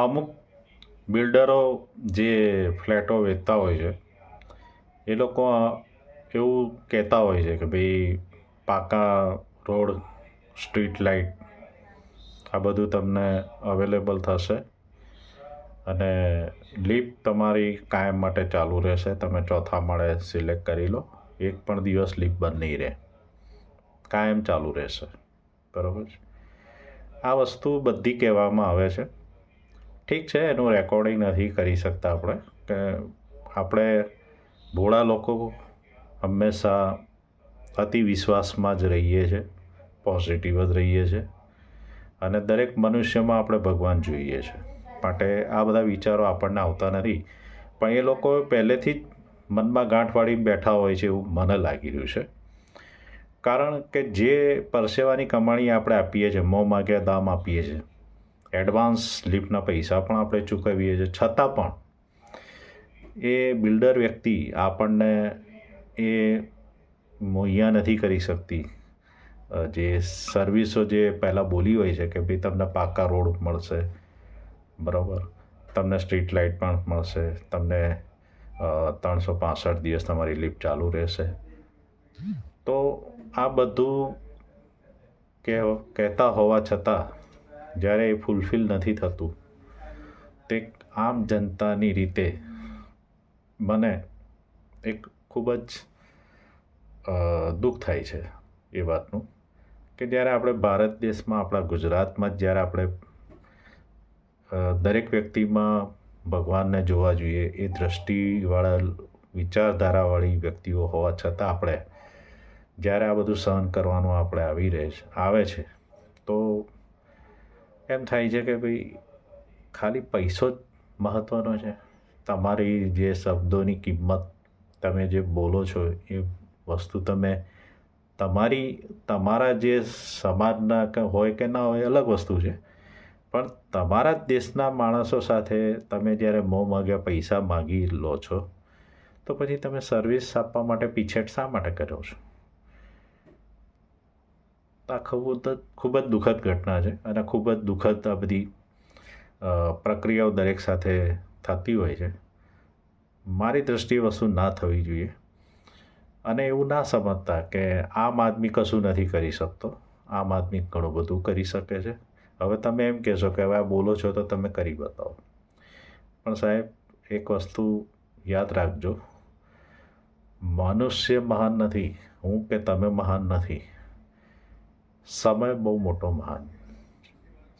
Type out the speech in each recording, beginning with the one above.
અમુક બિલ્ડરો જે ફ્લેટો વેચતા હોય છે એ લોકો એવું કહેતા હોય છે કે ભાઈ પાકા રોડ, સ્ટ્રીટ લાઇટ આ બધું તમને અવેલેબલ થશે અને લિફ્ટ તમારી કાયમ માટે ચાલુ રહેશે. તમે ચોથા માળે સિલેક્ટ કરી લો, એક પણ દિવસ લિફ્ટ બંધ નહીં રહે, કાયમ ચાલુ રહેશે. બરાબર છે. આ વસ્તુ બધી કહેવામાં આવે છે. ઠીક છે, એનું રેકોર્ડિંગ નથી કરી શકતા આપણે, કે આપણે ભોળા લોકો હંમેશા અતિ વિશ્વાસમાં જ રહીએ છીએ, પોઝિટિવ જ રહીએ છીએ અને દરેક મનુષ્યમાં આપણે ભગવાન જોઈએ છે. માટે આ બધા વિચારો આપણને આવતા નથી. પણ એ લોકો પહેલેથી જ મનમાં ગાંઠ વાળીને બેઠા હોય છે એવું મને લાગી રહ્યું છે. કારણ કે જે પરસેવાની કમાણી આપણે આપીએ છીએ, મોં માગ્યા દામ આપીએ છીએ, એડવાન્સ લિફ્ટના પૈસા પણ આપણે ચૂકવીએ છીએ, છતાં પણ એ બિલ્ડર વ્યક્તિ આપણને એ મુહૈયા નથી કરી શકતી. જે સર્વિસો જે પહેલાં બોલી હોય છે કે ભાઈ તમને પાકા રોડ મળશે, બરાબર, તમને સ્ટ્રીટ લાઇટ પણ મળશે, તમને 365 દિવસ તમારી લિફ્ટ ચાલુ રહેશે. તો આ બધું કહેતા હોવા છતાં જ્યારે એ ફૂલફિલ નથી થતું, તે આમ જનતાની રીતે મને એક ખૂબ જ દુઃખ થાય છે એ વાતનું, કે જ્યારે આપણે ભારત દેશમાં, આપણા ગુજરાતમાં જ જ્યારે આપણે દરેક વ્યક્તિમાં ભગવાનને જોવા જોઈએ એ દ્રષ્ટિવાળા, વિચારધારાવાળી વ્યક્તિઓ હોવા છતાં આપણે જ્યારે આ બધું સહન કરવાનું આપણે આવે છે, તો એમ થાય છે કે ભાઈ ખાલી પૈસો જ મહત્ત્વનો છે. તમારી જે શબ્દોની કિંમત, તમે જે બોલો છો એ વસ્તુ તમે તમારા જે સમાજના હોય કે ના હોય અલગ વસ્તુ છે, પણ તમારા જ દેશના માણસો સાથે તમે જ્યારે મોં માગ્યા પૈસા માગી લો છો, તો પછી તમે સર્વિસ આપવા માટે પીછેટ શા માટે કરો છો? આ ખૂબ જ દુઃખદ ઘટના છે અને ખૂબ જ દુઃખદ આ બધી પ્રક્રિયાઓ દરેક સાથે થતી હોય છે. મારી દૃષ્ટિએ વસ્તુ ના થવી જોઈએ. અને એવું ના સમજતા કે આમ આદમી કશું નથી કરી શકતો. આમ આદમી ઘણું બધું કરી શકે છે. હવે તમે એમ કહેશો કે હવે આ બોલો છો તો તમે કરી બતાવો. પણ સાહેબ, એક વસ્તુ યાદ રાખજો, મનુષ્ય મહાન નથી, હું કે તમે મહાન નથી, સમય બહુ મોટો મહાન,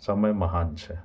સમય મહાન છે.